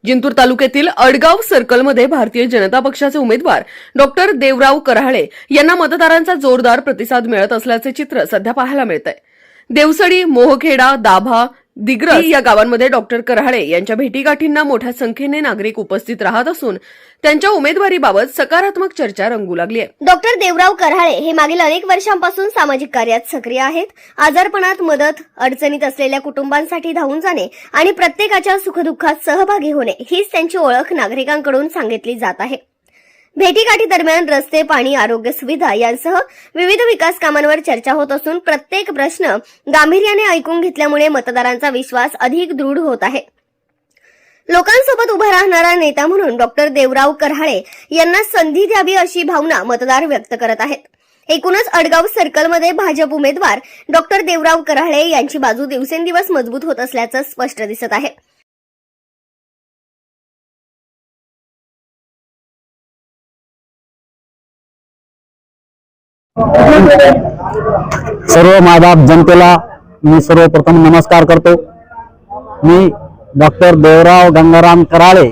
जिंतूर तालुक्यातील अडगाव सर्कलमध्ये भारतीय जनता पक्षाचे उमेदवार डॉक्टर देवराव कराळे यांना मतदारांचा जोरदार प्रतिसाद मिळत असल्याचे चित्र सध्या पाहायला मिळत आहे। देवसडी, मोहखेडा, दाभा, दिग्रस या गावांमध्ये डॉक्टर कराळे यांच्या भेटीगाठींना मोठ्या संख्येने नागरिक उपस्थित राहत असून त्यांच्या उमेदवारीबाबत सकारात्मक चर्चा रंगू लागली आहे। डॉक्टर देवराव कराळे हे मागील अनेक वर्षांपासून सामाजिक कार्यात सक्रिय आहेत। आजारपणात मदत, अडचणीत असलेल्या कुटुंबांसाठी धावून जाणे आणि प्रत्येकाच्या सुखदुःखात सहभागी होणे हीच त्यांची ओळख नागरिकांकडून सांगितली जात आहे। भेटीगाठी दरम्यान रस्ते, पाणी, आरोग्य सुविधा यांसह विविध विकास कामांवर चर्चा होत असून प्रत्येक प्रश्न गांभीर्याने ऐकून घेतल्यामुळे मतदारांचा विश्वास अधिक दृढ होत आहे। लोकांसोबत उभा राहणारा नेता म्हणून डॉक्टर देवराव कराळे यांना संधी द्यावी अशी भावना मतदार व्यक्त करत आहेत। एकूणच अडगाव सर्कलमध्ये भाजप उमेदवार डॉक्टर देवराव कराळे यांची बाजू दिवसेंदिवस मजबूत होत असल्याचं स्पष्ट दिसत आहे। सर्व मायबाप जनतेला मी सर्वप्रथम नमस्कार करतो। मी डॉक्टर देवराव गंगाराम कराळे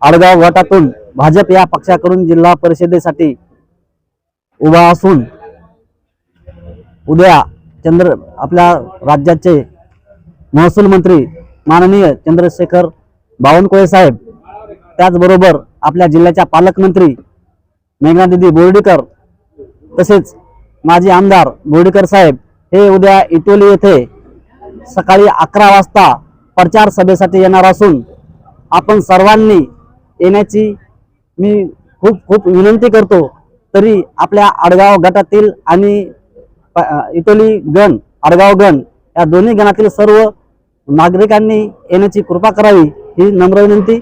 अडगाव गटातून भाजप या पक्षाकडून जिल्हा परिषदेसाठी उभा असून उद्या आपल्या राज्याचे महसूल मंत्री माननीय चंद्रशेखर बावनकुळे साहेब, त्याचबरोबर आपल्या जिल्ह्याच्या पालकमंत्री मेघनादिदी बोर्डीकर तसेच माजी आमदार बोर्डीकर साहेब हे उद्या इटोली येथे सकाळी 11 वाजता प्रचार सभेसाठी येणार असून आपण सर्वांनी येण्याची मी खूप विनंती करतो। तरी आपल्या अडगाव गटातील आणि इटोली गण, अडगाव गण या दोन्ही गणातील सर्व नागरिकांनी येण्याची कृपा करावी ही नम्र विनंती।